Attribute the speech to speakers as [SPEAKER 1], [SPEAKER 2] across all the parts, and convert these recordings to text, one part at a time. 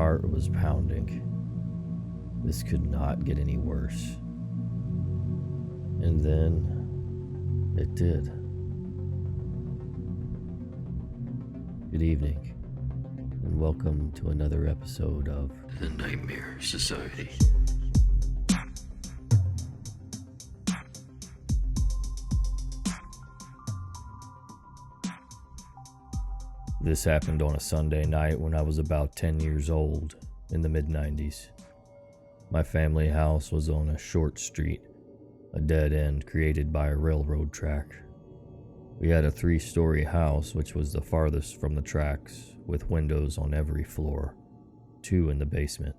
[SPEAKER 1] heart was pounding. This could not get any worse. And then, it did. Good evening, and welcome to another episode of The Nightmare Society. This happened on a Sunday night when I was about 10 years old, in the mid-90s. My family house was on a short street, a dead end created by a railroad track. We had a 3-story house which was the farthest from the tracks, with windows on every floor, 2 in the basement.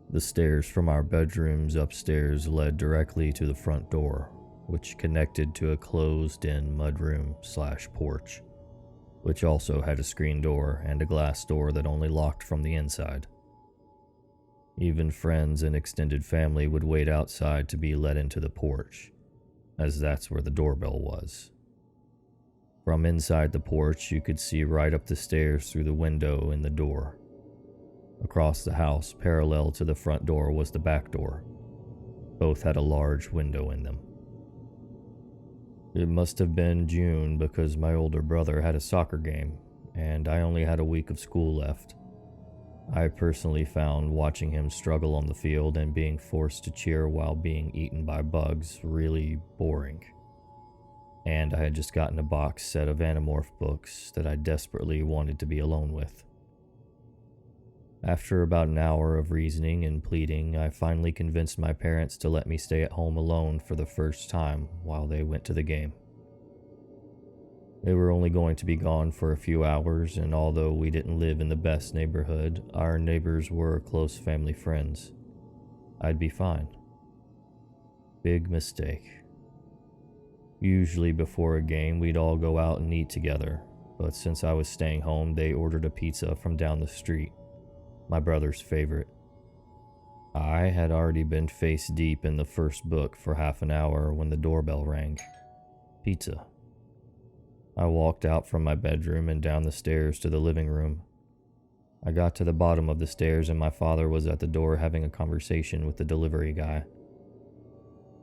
[SPEAKER 1] The stairs from our bedrooms upstairs led directly to the front door, which connected to a closed-in mudroom/porch. Which also had a screen door and a glass door that only locked from the inside. Even friends and extended family would wait outside to be let into the porch, as that's where the doorbell was. From inside the porch, you could see right up the stairs through the window in the door. Across the house, parallel to the front door, was the back door. Both had a large window in them. It must have been June because my older brother had a soccer game, and I only had a week of school left. I personally found watching him struggle on the field and being forced to cheer while being eaten by bugs really boring. And I had just gotten a box set of Animorph books that I desperately wanted to be alone with. After about an hour of reasoning and pleading, I finally convinced my parents to let me stay at home alone for the first time while they went to the game. They were only going to be gone for a few hours, and although we didn't live in the best neighborhood, our neighbors were close family friends. I'd be fine. Big mistake. Usually before a game, we'd all go out and eat together, but since I was staying home, they ordered a pizza from down the street. My brother's favorite. I had already been face deep in the first book for half an hour when the doorbell rang. Pizza. I walked out from my bedroom and down the stairs to the living room. I got to the bottom of the stairs and my father was at the door having a conversation with the delivery guy.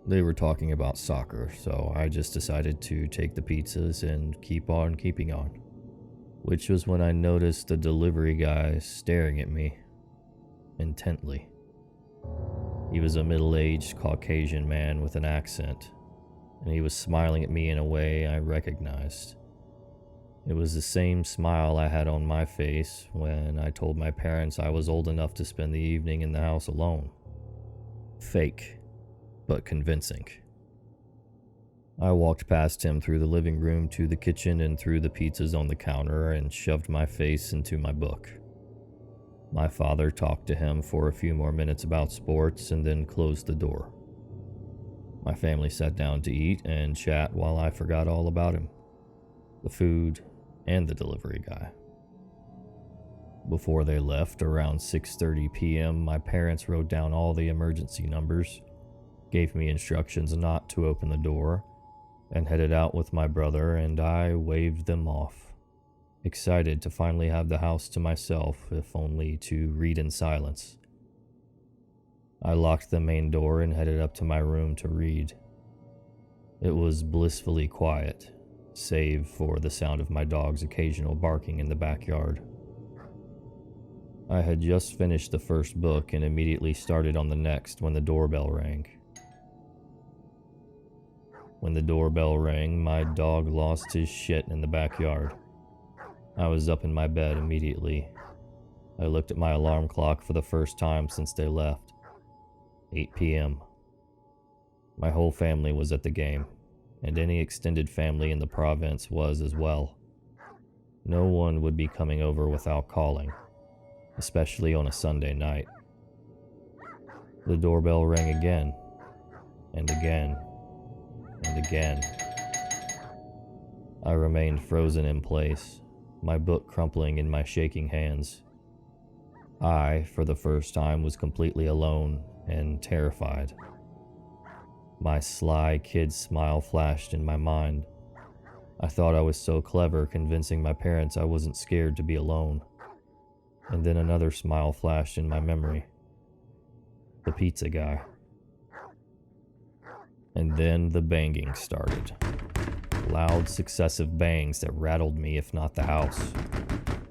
[SPEAKER 1] They were talking about soccer, so I just decided to take the pizzas and keep on keeping on. Which was when I noticed the delivery guy staring at me intently. He was a middle-aged Caucasian man with an accent, and he was smiling at me in a way I recognized. It was the same smile I had on my face when I told my parents I was old enough to spend the evening in the house alone. Fake, but convincing. I walked past him through the living room to the kitchen and threw the pizzas on the counter and shoved my face into my book. My father talked to him for a few more minutes about sports and then closed the door. My family sat down to eat and chat while I forgot all about him, the food, and the delivery guy. Before they left, around 6:30 p.m., my parents wrote down all the emergency numbers, gave me instructions not to open the door, and headed out with my brother, and I waved them off, excited to finally have the house to myself, if only to read in silence. I locked the main door and headed up to my room to read. It was blissfully quiet, save for the sound of my dog's occasional barking in the backyard. I had just finished the first book and immediately started on the next when the doorbell rang. When the doorbell rang, my dog lost his shit in the backyard. I was up in my bed immediately. I looked at my alarm clock for the first time since they left. 8 p.m. My whole family was at the game, and any extended family in the province was as well. No one would be coming over without calling, especially on a Sunday night. The doorbell rang again, and again, and again. I remained frozen in place, my book crumpling in my shaking hands. I, for the first time, was completely alone and terrified. My sly kid smile flashed in my mind. I thought I was so clever convincing my parents I wasn't scared to be alone. and then another smile flashed in my memory. The pizza guy. And then the banging started. Loud, successive bangs that rattled me, if not the house.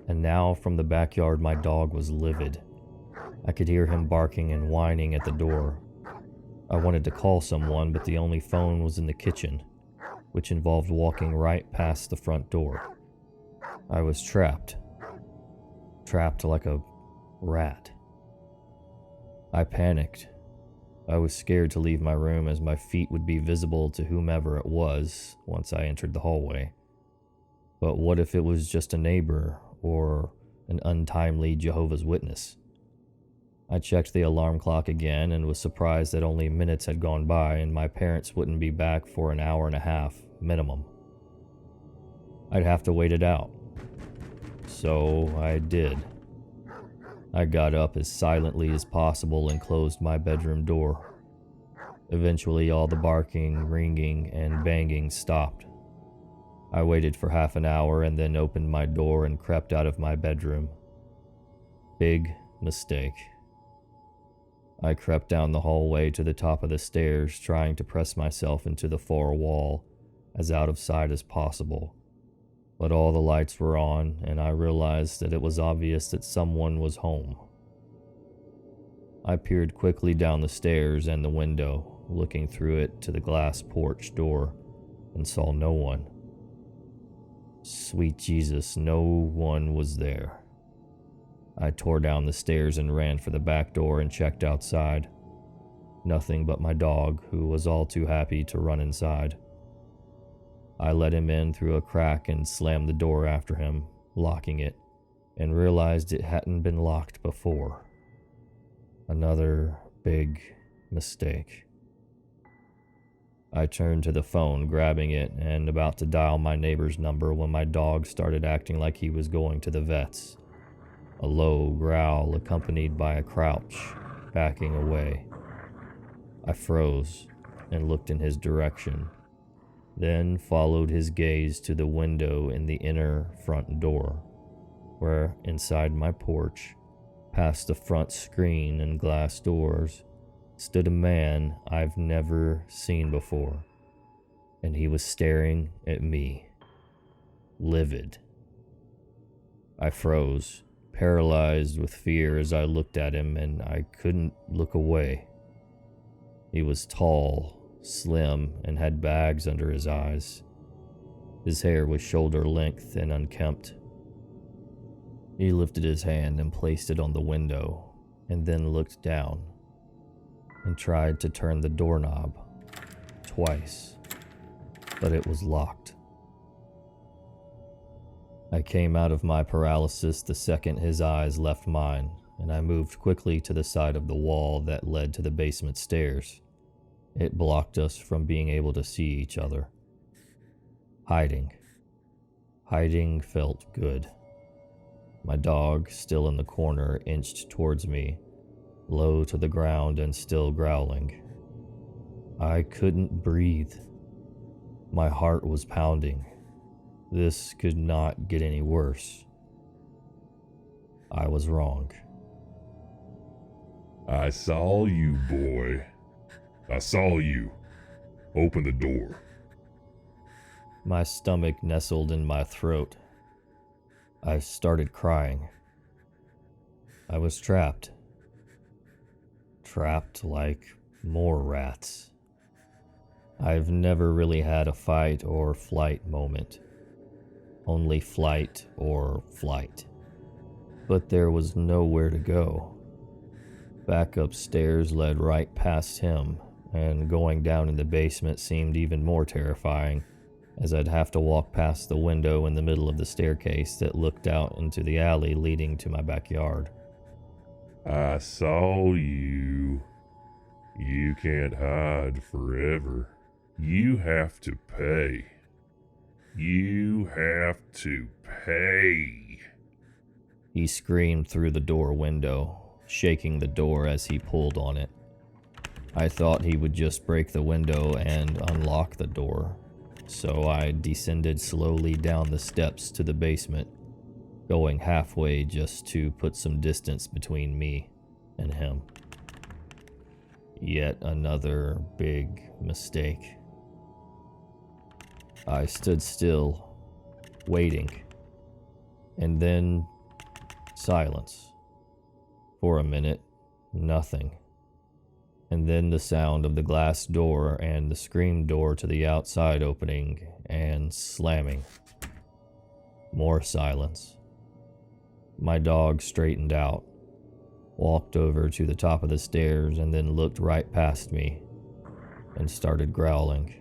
[SPEAKER 1] And now, from the backyard, my dog was livid. I could hear him barking and whining at the door. I wanted to call someone, but the only phone was in the kitchen, which involved walking right past the front door. I was trapped. Trapped like a rat. I panicked. I was scared to leave my room as my feet would be visible to whomever it was once I entered the hallway. But what if it was just a neighbor or an untimely Jehovah's Witness? I checked the alarm clock again and was surprised that only minutes had gone by and my parents wouldn't be back for an hour and a half, minimum. I'd have to wait it out. So I did. I got up as silently as possible and closed my bedroom door. Eventually, all the barking, ringing, and banging stopped. I waited for half an hour and then opened my door and crept out of my bedroom. Big mistake. I crept down the hallway to the top of the stairs, trying to press myself into the far wall, as out of sight as possible. But all the lights were on, and I realized that it was obvious that someone was home. I peered quickly down the stairs and the window, looking through it to the glass porch door, and saw no one. Sweet Jesus, no one was there. I tore down the stairs and ran for the back door and checked outside. Nothing but my dog, who was all too happy to run inside. I let him in through a crack and slammed the door after him, locking it, and realized it hadn't been locked before. Another big mistake. I turned to the phone, grabbing it, and about to dial my neighbor's number when my dog started acting like he was going to the vet's. A low growl accompanied by a crouch, backing away. I froze and looked in his direction, then followed his gaze to the window in the inner front door, where inside my porch, past the front screen and glass doors, stood a man I've never seen before, and he was staring at me, livid. I froze, paralyzed with fear as I looked at him, and I couldn't look away. He was tall, slim, and had bags under his eyes. His hair was shoulder length and unkempt. He lifted his hand and placed it on the window, and then looked down, and tried to turn the doorknob twice, but it was locked. I came out of my paralysis the second his eyes left mine, and I moved quickly to the side of the wall that led to the basement stairs. It blocked us from being able to see each other. Hiding felt good. My dog, still in the corner, inched towards me, low to the ground and still growling. I couldn't breathe. My heart was pounding. This could not get any worse. I was wrong.
[SPEAKER 2] I saw you, boy. I saw you. Open the door.
[SPEAKER 1] My stomach nestled in my throat. I started crying. I was trapped. Trapped like more rats. I've never really had a fight or flight moment. Only flight or flight. But there was nowhere to go. Back upstairs led right past him, and going down in the basement seemed even more terrifying, as I'd have to walk past the window in the middle of the staircase that looked out into the alley leading to my backyard.
[SPEAKER 2] I saw you. You can't hide forever. You have to pay. You have to pay.
[SPEAKER 1] He screamed through the door window, shaking the door as he pulled on it. I thought he would just break the window and unlock the door, so I descended slowly down the steps to the basement, going halfway just to put some distance between me and him. Yet another big mistake. I stood still, waiting, and then silence. For a minute, nothing. And then the sound of the glass door and the screen door to the outside opening and slamming. More silence. My dog straightened out, walked over to the top of the stairs, and then looked right past me and started growling.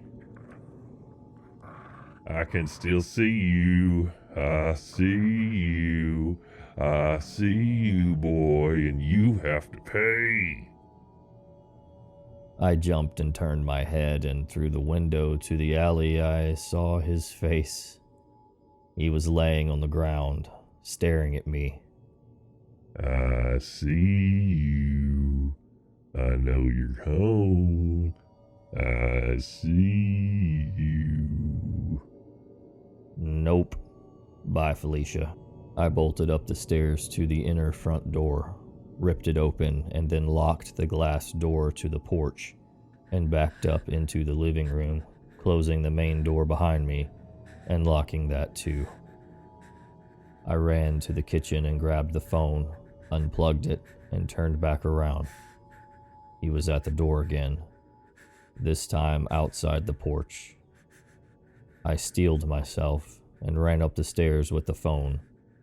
[SPEAKER 2] I can still see you. I see you. I see you, boy, and you have to pay.
[SPEAKER 1] I jumped and turned my head, and through the window to the alley I saw his face. He was laying on the ground, staring at me.
[SPEAKER 2] I see you. I know you're home. I see you.
[SPEAKER 1] Nope. Bye, Felicia. I bolted up the stairs to the inner front door, ripped it open, and then locked the glass door to the porch and backed up into the living room, closing the main door behind me and locking that too. I ran to the kitchen and grabbed the phone, unplugged it, and turned back around. He was at the door again, this time outside the porch. I steeled myself and ran up the stairs with the phone,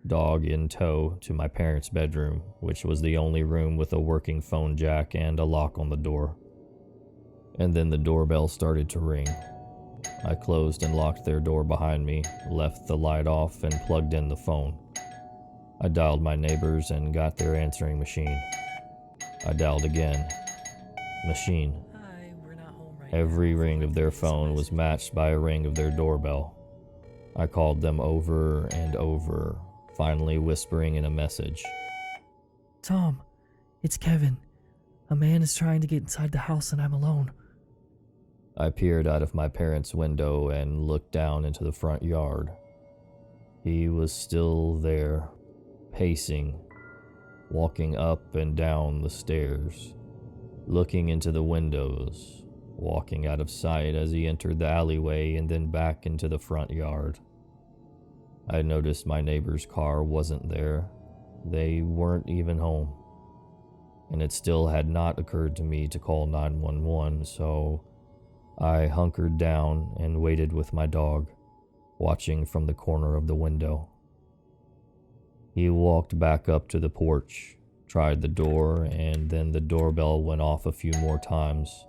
[SPEAKER 1] dog in tow, to my parents' bedroom, which was the only room with a working phone jack and a lock on the door. And then the doorbell started to ring. I closed and locked their door behind me, left the light off, and plugged in the phone. I dialed my neighbors and got their answering machine. I dialed again. Machine.
[SPEAKER 3] Hi, we're not home right
[SPEAKER 1] Every
[SPEAKER 3] now.
[SPEAKER 1] ring of their phone was matched by a ring of their doorbell. I called them over and over, finally whispering in a message.
[SPEAKER 3] Tom, it's Kevin. A man is trying to get inside the house and I'm alone.
[SPEAKER 1] I peered out of my parents' window and looked down into the front yard. He was still there, pacing, walking up and down the stairs, looking into the windows, walking out of sight as he entered the alleyway and then back into the front yard. I noticed my neighbor's car wasn't there. They weren't even home. And it still had not occurred to me to call 911, so I hunkered down and waited with my dog, watching from the corner of the window. He walked back up to the porch, tried the door, and then the doorbell went off a few more times.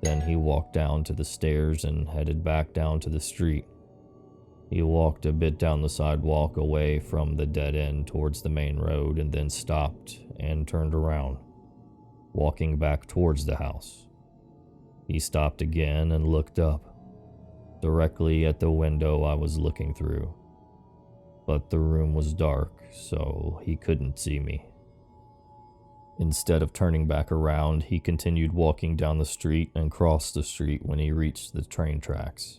[SPEAKER 1] Then he walked down to the stairs and headed back down to the street. He walked a bit down the sidewalk away from the dead end towards the main road and then stopped and turned around, walking back towards the house. He stopped again and looked up, directly at the window I was looking through. But the room was dark, so he couldn't see me. Instead of turning back around, he continued walking down the street and crossed the street when he reached the train tracks.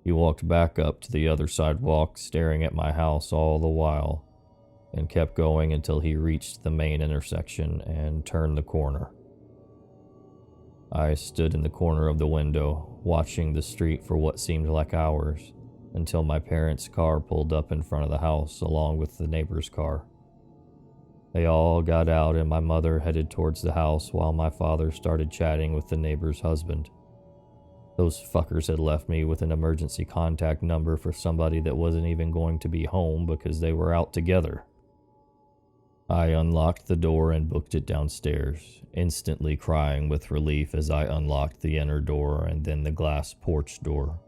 [SPEAKER 1] He walked back up to the other sidewalk, staring at my house all the while, and kept going until he reached the main intersection and turned the corner. I stood in the corner of the window, watching the street for what seemed like hours, until my parents' car pulled up in front of the house along with the neighbor's car. They all got out and my mother headed towards the house while my father started chatting with the neighbor's husband. Those fuckers had left me with an emergency contact number for somebody that wasn't even going to be home because they were out together. I unlocked the door and booked it downstairs, instantly crying with relief as I unlocked the inner door and then the glass porch door.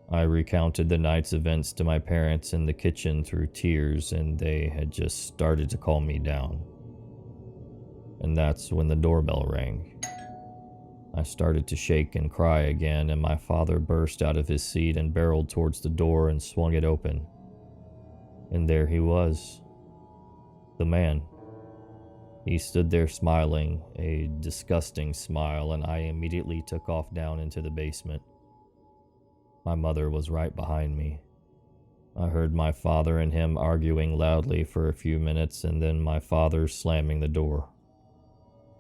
[SPEAKER 1] I recounted the night's events to my parents in the kitchen through tears, and they had just started to calm me down. And that's when the doorbell rang. I started to shake and cry again, and my father burst out of his seat and barreled towards the door and swung it open. And there he was. The man. He stood there smiling, a disgusting smile, and I immediately took off down into the basement. My mother was right behind me. I heard my father and him arguing loudly for a few minutes and then my father slamming the door.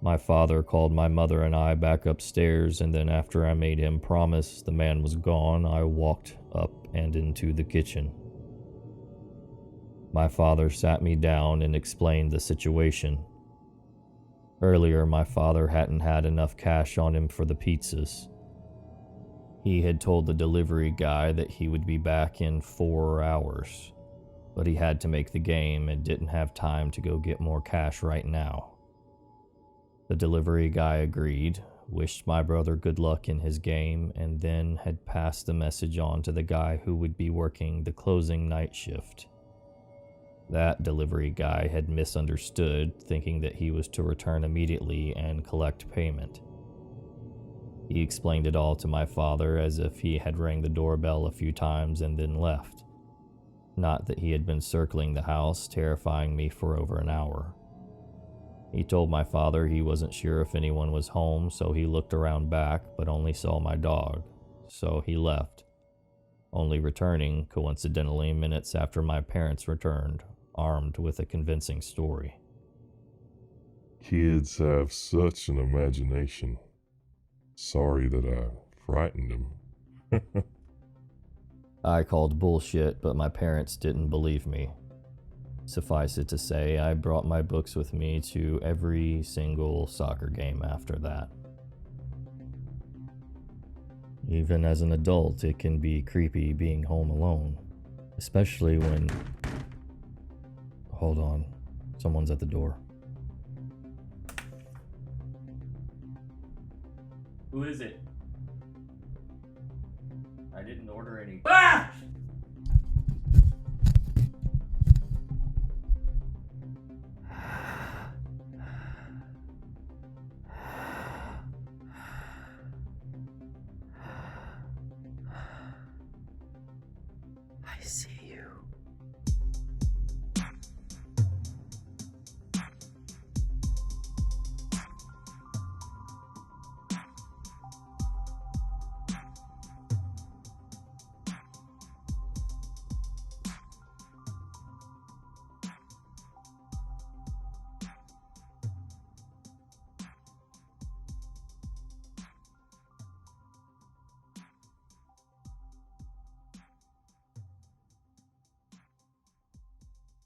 [SPEAKER 1] My father called my mother and I back upstairs, and then after I made him promise the man was gone, I walked up and into the kitchen. My father sat me down and explained the situation. Earlier, my father hadn't had enough cash on him for the pizzas. He had told the delivery guy that he would be back in 4 hours, but he had to make the game and didn't have time to go get more cash right now. The delivery guy agreed, wished my brother good luck in his game, and then had passed the message on to the guy who would be working the closing night shift. That delivery guy had misunderstood, thinking that he was to return immediately and collect payment. He explained it all to my father as if he had rang the doorbell a few times and then left. Not that he had been circling the house, terrifying me for over an hour. He told my father he wasn't sure if anyone was home, so he looked around back but only saw my dog, so he left, only returning, coincidentally, minutes after my parents returned, armed with a convincing story.
[SPEAKER 2] Kids have such an imagination. Sorry that I frightened him.
[SPEAKER 1] I called bullshit, but my parents didn't believe me. Suffice it to say, I brought my books with me to every single soccer game after that. Even as an adult, it can be creepy being home alone, especially when... Hold on, someone's at the door. Who is it? I didn't order any. Ah!
[SPEAKER 3] I see